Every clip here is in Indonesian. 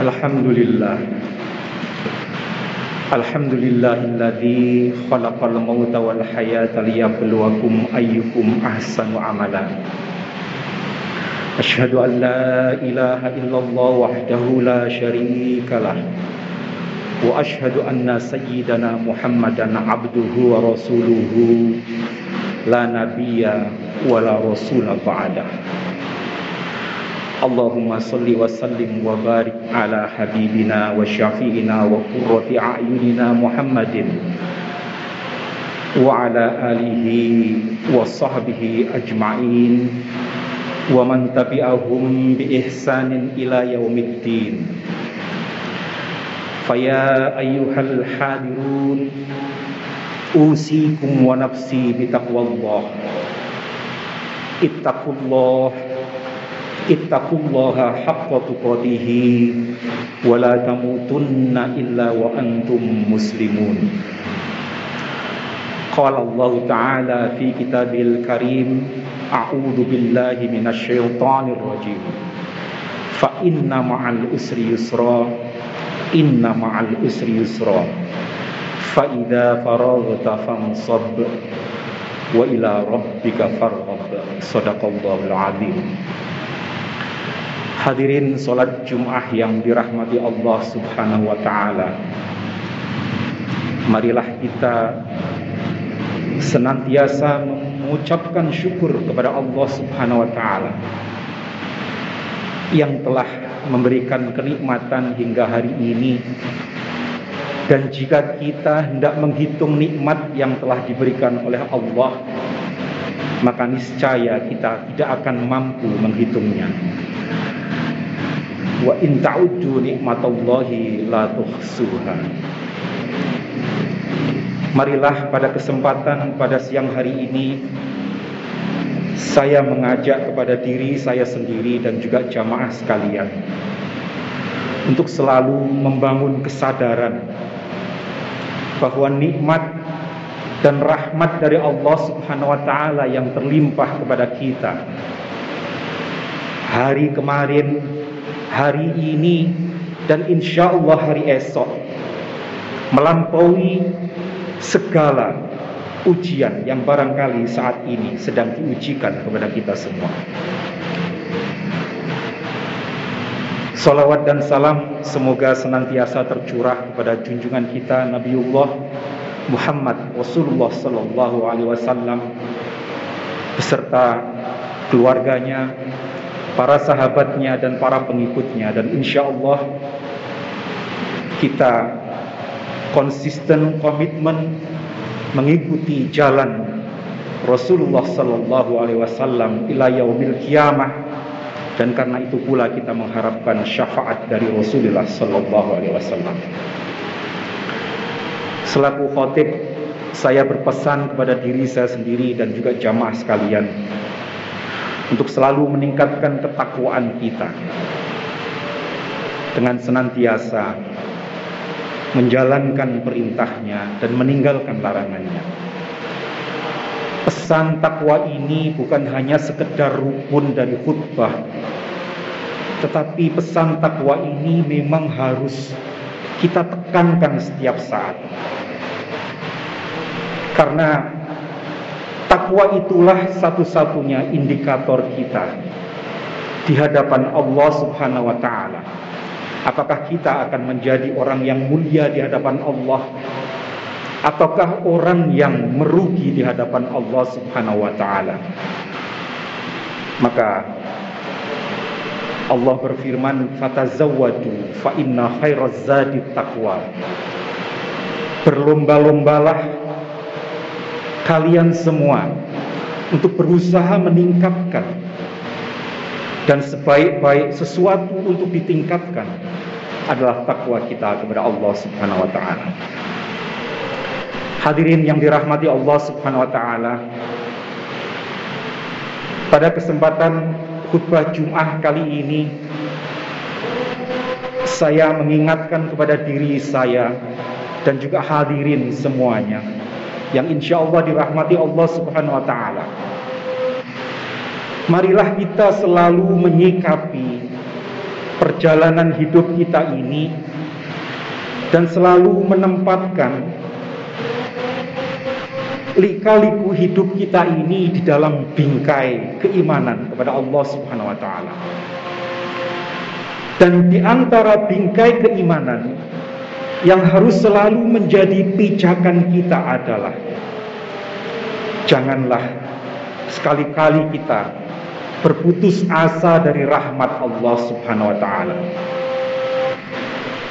Alhamdulillah. Alhamdulillahilladzi khalaqal mauta wal hayata liyabluwakum ayyukum ahsanu amala. Asyhadu an la ilaha illallah wahdahu la syarikalah. Wa asyhadu anna sayyidana Muhammadan abduhu wa rasuluhu la nabiyya wa la rasula ba'dah. Allahumma salli wa sallim wa barik ala habibina wa syafi'ina wa qurrati a'yunina Muhammadin wa ala alihi wa sahbihi ajma'in wa man tabi'ahum bi ihsanin ila yaumiddin. Faya ayyuhal hadirun usikum wa nafsi bitaqwallah. Ittaqullaha haqqa tuqatih wa la tamutunna illa wa antum muslimun. Qala Allah Ta'ala fi kitabil karim, a'udzu billahi minasy syaithanir rajim. Fa inna ma'al usri yusra, inna ma'al usri yusra. Fa idza faraghta fansab wa ila rabbika farghab. Shadaqallahul azim. Hadirin salat Jum'ah yang dirahmati Allah Subhanahu wa ta'ala. Marilah kita senantiasa mengucapkan syukur kepada Allah Subhanahu wa ta'ala yang telah memberikan kenikmatan hingga hari ini. Dan jika kita hendak menghitung nikmat yang telah diberikan oleh Allah, maka niscaya kita tidak akan mampu menghitungnya. Wa in ta'uddu nikmatallahi la tuhsuha. Marilah pada kesempatan pada siang hari ini saya mengajak kepada diri saya sendiri dan juga jamaah sekalian untuk selalu membangun kesadaran bahwa nikmat dan rahmat dari Allah Subhanahu wa ta'ala yang terlimpah kepada kita hari kemarin, hari ini, dan insya Allah hari esok melampaui segala ujian yang barangkali saat ini sedang diujikan kepada kita semua. Salawat dan salam semoga senantiasa tercurah kepada junjungan kita Nabiullah Muhammad Rasulullah Sallallahu Alaihi Wasallam beserta keluarganya, para sahabatnya dan para pengikutnya, dan insya Allah kita konsisten komitmen mengikuti jalan Rasulullah Sallallahu Alaihi Wasallam ila yaumil qiyamah. Dan karena itu pula kita mengharapkan syafaat dari Rasulullah Sallallahu Alaihi Wasallam. Selaku khatib, saya berpesan kepada diri saya sendiri dan juga jamaah sekalian untuk selalu meningkatkan ketakwaan kita dengan senantiasa menjalankan perintahnya dan meninggalkan larangannya. Pesan takwa ini bukan hanya sekedar rukun dari khutbah, tetapi pesan takwa ini memang harus kita tekankan setiap saat. Karena takwa itulah satu-satunya indikator kita di hadapan Allah Subhanahu wa ta'ala. Apakah kita akan menjadi orang yang mulia di hadapan Allah, ataukah orang yang merugi di hadapan Allah Subhanahu wa ta'ala? Maka Allah berfirman, fatazawwadu fa inna khairaz zadi taqwa. Berlomba-lombalah kalian semua untuk berusaha meningkatkan, dan sebaik-baik sesuatu untuk ditingkatkan adalah takwa kita kepada Allah Subhanahu wa ta'ala. Hadirin yang dirahmati Allah Subhanahu wa ta'ala, pada kesempatan khutbah Jum'ah kali ini saya mengingatkan kepada diri saya dan juga hadirin semuanya yang insya Allah dirahmati Allah Subhanahu wa ta'ala. Marilah kita selalu menyikapi perjalanan hidup kita ini dan selalu menempatkan lika-liku hidup kita ini di dalam bingkai keimanan kepada Allah Subhanahu wa taala. Dan di antara bingkai keimanan yang harus selalu menjadi pijakan kita adalah janganlah sekali-kali kita berputus asa dari rahmat Allah Subhanahu wa taala.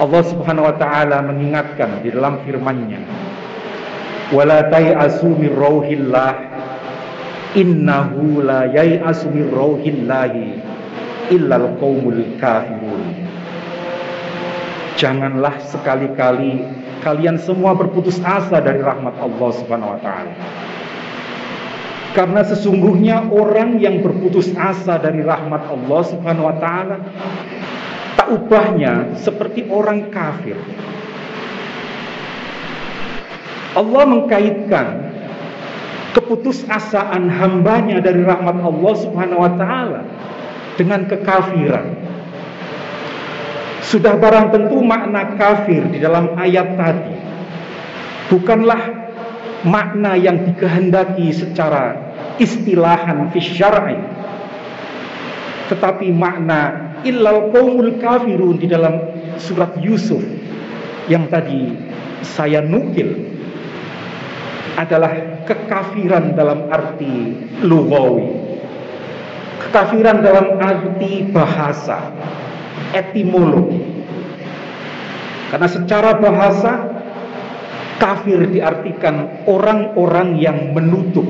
Allah Subhanahu wa taala mengingatkan di dalam firman-Nya, "Wala tai'asu mir rauhillah, innahu la yai'asu mir rauhillahi illal qaumul kafirun." Janganlah sekali-kali kalian semua berputus asa dari rahmat Allah Subhanahu wa taala. Karena sesungguhnya orang yang berputus asa dari rahmat Allah Subhanahu wa taala tak ubahnya seperti orang kafir. Allah mengkaitkan keputusasaan hambanya dari rahmat Allah Subhanahu wa taala dengan kekafiran. Sudah barang tentu makna kafir di dalam ayat tadi bukanlah makna yang dikehendaki secara istilahan fi syar'i, tetapi makna illal qaumul kafirun di dalam surat Yusuf yang tadi saya nukil adalah kekafiran dalam arti lughawi, kekafiran dalam arti bahasa, etimologi. Karena secara bahasa kafir diartikan orang-orang yang menutup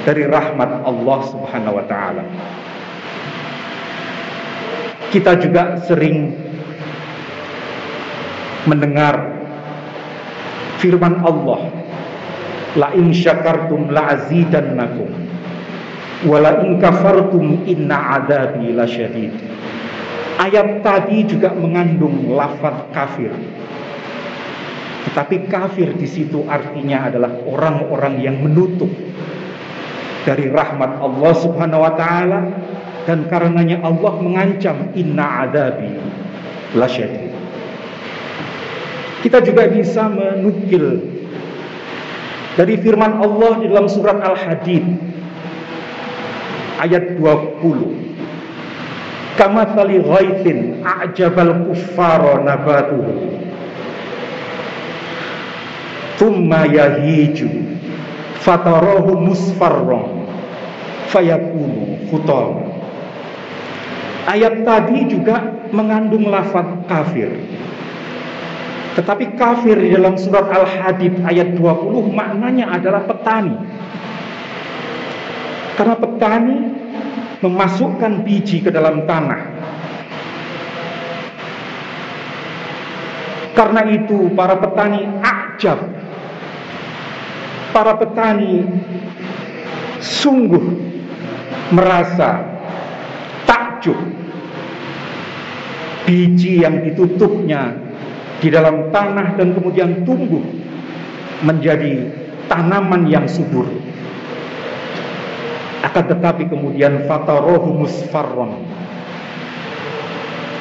dari rahmat Allah Subhanahu wa taala. Kita juga sering mendengar firman Allah, la in syakartum la azidannakum wa la in kafartum inna adzabi lasyadid. Ayat tadi juga mengandung lafaz kafir. Tetapi kafir di situ artinya adalah orang-orang yang menutup dari rahmat Allah Subhanahu wa taala, dan karenanya Allah mengancam inna adzabi lasyadid. Kita juga bisa menukil dari firman Allah di dalam surat Al-Hadid ayat 20. Kamatsali ghaitsin a'jabal kuffara nabatuhu thumma yahiju fatarahu musfarran fayakunu hutama. Ayat tadi juga mengandung lafaz kafir. Tetapi kafir di dalam surat Al-Hadid ayat 20 maknanya adalah petani. Karena petani memasukkan biji ke dalam tanah. Karena itu para petani akjab, para petani sungguh merasa takjub biji yang ditutupnya di dalam tanah dan kemudian tumbuh menjadi tanaman yang subur. Akan tetapi kemudian fatarahu musfarron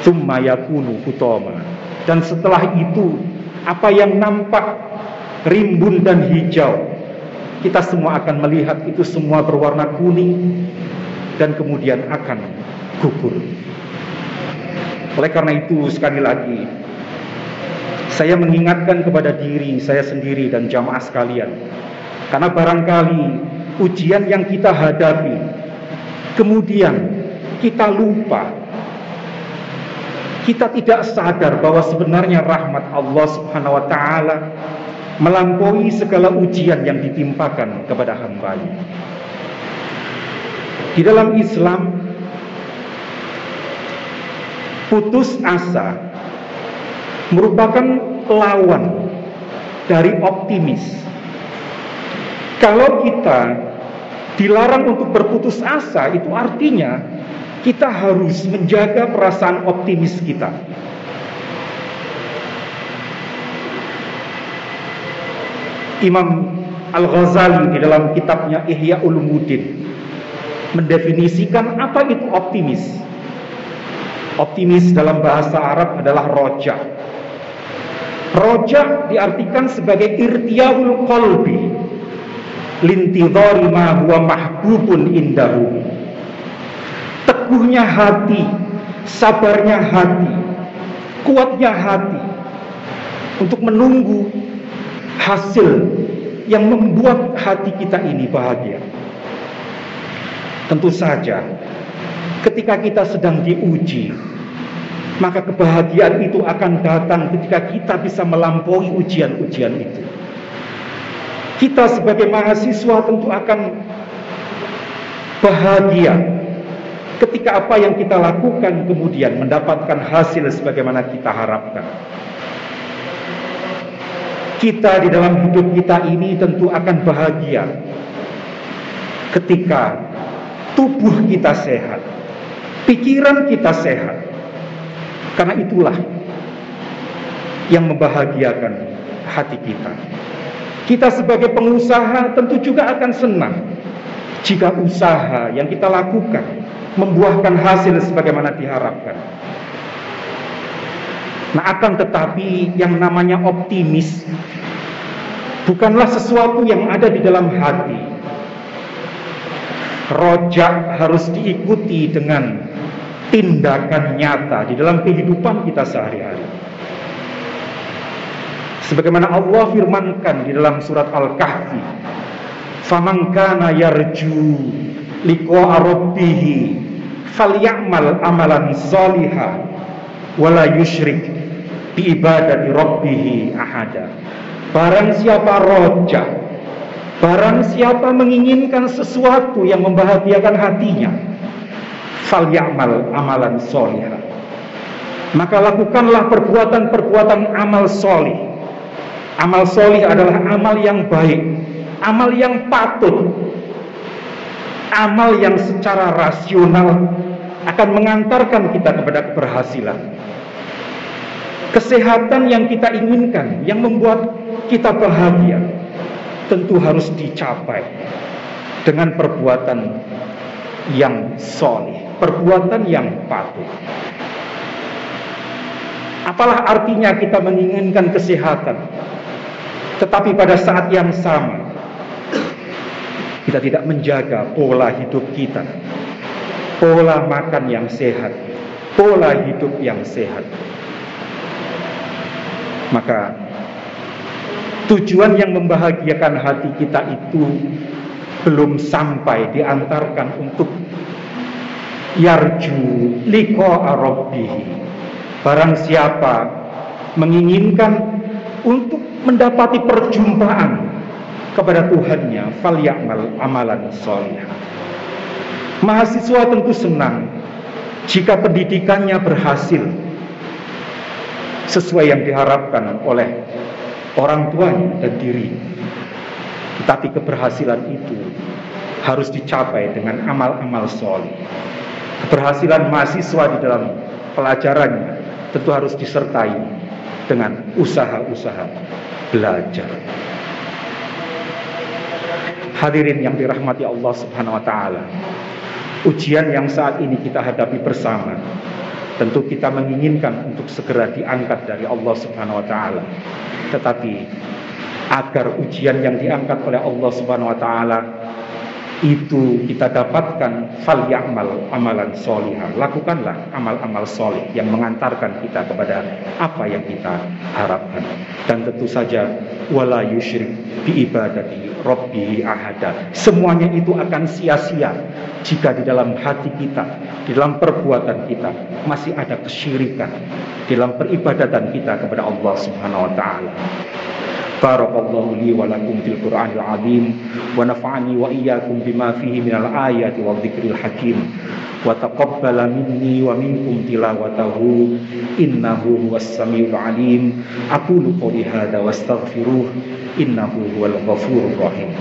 tsumma yakunu hutama, dan setelah itu apa yang nampak rimbun dan hijau kita semua akan melihat itu semua berwarna kuning dan kemudian akan gugur. Oleh karena itu sekali lagi saya mengingatkan kepada diri saya sendiri dan jamaah sekalian, karena barangkali ujian yang kita hadapi kemudian kita lupa, kita tidak sadar bahwa sebenarnya rahmat Allah Subhanahu wa taala melampaui segala ujian yang ditimpakan kepada hamba-Nya. Di dalam Islam, putus asa merupakan lawan dari optimis. Kalau kita dilarang untuk berputus asa, itu artinya kita harus menjaga perasaan optimis kita. Imam Al-Ghazali di dalam kitabnya Ihya Ulumuddin mendefinisikan apa itu optimis. Optimis dalam bahasa Arab adalah roja. Roja diartikan sebagai irtiyahul qalbi lintidhari ma huwa mahbubun indahu. Teguhnya hati, sabarnya hati, kuatnya hati untuk menunggu hasil yang membuat hati kita ini bahagia. Tentu saja ketika kita sedang diuji, maka kebahagiaan itu akan datang ketika kita bisa melampaui ujian-ujian itu. Kita sebagai mahasiswa tentu akan bahagia ketika apa yang kita lakukan kemudian mendapatkan hasil sebagaimana kita harapkan. Kita di dalam hidup kita ini tentu akan bahagia ketika tubuh kita sehat, pikiran kita sehat. Karena itulah yang membahagiakan hati kita. Kita sebagai pengusaha tentu juga akan senang jika usaha yang kita lakukan membuahkan hasil sebagaimana diharapkan. Nah, akan tetapi yang namanya optimis bukanlah sesuatu yang ada di dalam hati. Rojak harus diikuti dengan tindakan nyata di dalam kehidupan kita sehari-hari. Sebagaimana Allah firmankan di dalam surat Al-Kahfi, "Faman kana yarju liqa'a rabbih falyamal amalan shalihan wa la yusyrik bi ibadati rabbih ahada." Barang siapa roja, barang siapa menginginkan sesuatu yang membahagiakan hatinya, falyamal amalan shalihan, maka lakukanlah perbuatan-perbuatan amal sholih. Amal sholih adalah amal yang baik, amal yang patut, amal yang secara rasional akan mengantarkan kita kepada keberhasilan. Kesehatan yang kita inginkan, yang membuat kita bahagia, tentu harus dicapai dengan perbuatan yang sholih, perbuatan yang patut. Apalah artinya kita menginginkan kesehatan, tetapi pada saat yang sama kita tidak menjaga pola hidup kita, pola makan yang sehat, pola hidup yang sehat, maka tujuan yang membahagiakan hati kita itu belum sampai diantarkan untuk yarju liqa'a rabbih. Barang siapa menginginkan untuk mendapati perjumpaan kepada Tuhannya, falyamal amalan sholihan. Mahasiswa tentu senang jika pendidikannya berhasil sesuai yang diharapkan oleh orang tuanya dan diri. Tetapi keberhasilan itu harus dicapai dengan amal-amal sholih. Keberhasilan mahasiswa di dalam pelajarannya tentu harus disertai dengan usaha-usaha belajar. Hadirin yang dirahmati Allah Subhanahu wa taala, ujian yang saat ini kita hadapi bersama tentu kita menginginkan untuk segera diangkat dari Allah Subhanahu wa taala. Tetapi agar ujian yang diangkat oleh Allah Subhanahu wa taala itu kita dapatkan, falyamal amalan sholihan, lakukanlah amal-amal sholih yang mengantarkan kita kepada apa yang kita harapkan. Dan tentu saja wala yusyrik bi ibadati rabbih ahada. Semuanya itu akan sia-sia jika di dalam hati kita, di dalam perbuatan kita masih ada kesyirikan, di dalam peribadatan kita kepada Allah Subhanahu wa taala. Barakallahu li wa lakum fil Qur'anil azim wa nafa'ani wa iyyakum bima fihi minal ayati wa dzikril hakim wa taqabbala minni wa minkum tilawatahu innahu huwas samiul alim. Aqulu qouli hadza wastaghfiruh innahu huwal ghafurur rahim.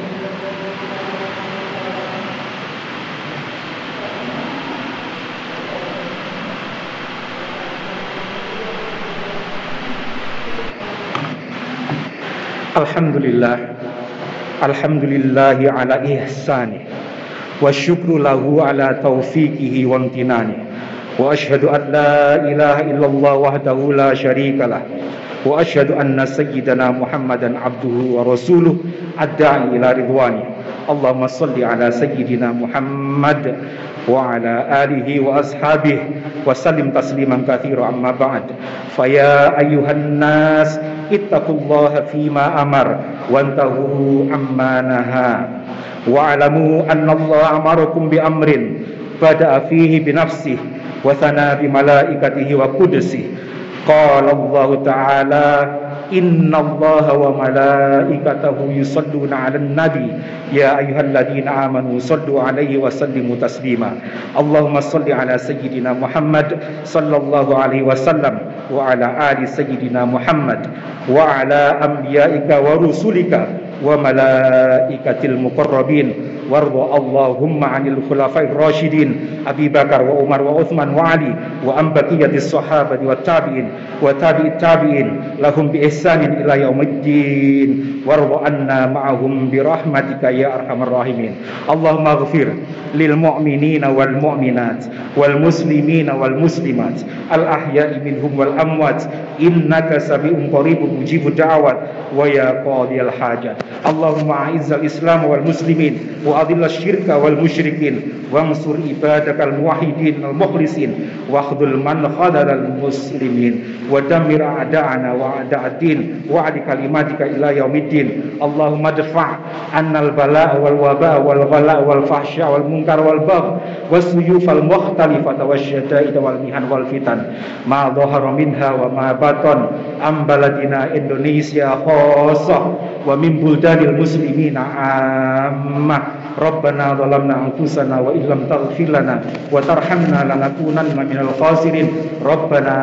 Alhamdulillahi ala ihsanih wa syukru lahu ala taufiqihi wa amtinani وأشهد أن لا إله إلا الله وحده لا شريك له وأشهد أن سيدنا محمدا عبده ورسوله الداعي إلى رضوانه اللهم صل على سيدنا محمد وعلى آله وأصحابه وسلم تسليما كثيرا أما بعد فيا أيها الناس اتقوا الله فيما أمر وانتهوا عما نهى واعلموا أن الله أمركم بأمر بدأ فيه بنفسه وثنى بملائكته وقدسه قال الله تعالى إن الله وملائكته يصلون على النبي يا أيها الذين آمنوا صلوا عليه وسلموا تسليما اللهم صل على سيدنا محمد صلى الله عليه وسلم وعلى آل سيدنا محمد وعلى أنبيائك ورسلك وملائكة المقربين وارض اللهم عن الخلفاء الراشدين أبي بكر وعمر وعثمان وعلي وعن بقية الصحابة والتابعين وتابع التابعين لهم بإحسان إلى يوم الدين وارض عنا معهم برحمتك يا أرحم الراحمين اللهم اغفر للمؤمنين والمؤمنات والمسلمين والمسلمات الأحياء منهم والأموات إنك سميع قريب مجيب الدعوات ويا قاضي الحاجات اللهم أعز الإسلام والمسلمين وأذل الشرك والمشركين وانصر عبادك الموحدين المخلصين واخذل من خذل المسلمين ودمر أعداءنا وأعداء الدين وعد كلماتك إلى يوم الدين اللهم ادفع عنا البلاء والوباء والغلاء والفحشاء والمنكر والبغي والسيوف المختلفة والشدائد والمحن والفتن ما ظهر منها وما بطن عن بلدنا إندونيسيا خاصة ومن بلدان المسلمين عامة ربنا ظلمنا أنفسنا وإن لم تغفر لنا وترحمنا لنكونن من الخاسرين ربنا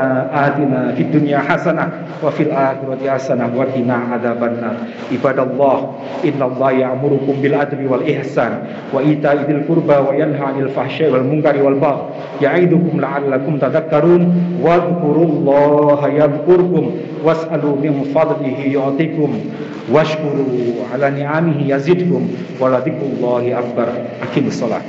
آتنا في الدنيا حسنة وفي الآخرة حسنة وقنا عذاب النار عباد الله إن الله يأمركم بالعدل والإحسان وإيتاء ذي القربى وينهى عن الفحشاء والمنكر والبغي يعظكم لعلكم تذكرون واذكروا الله يذكركم واسألوا من فضله يعطيكم واشكروا على نعمه يزدكم ولذكر الله أكبر أقيموا الصلاة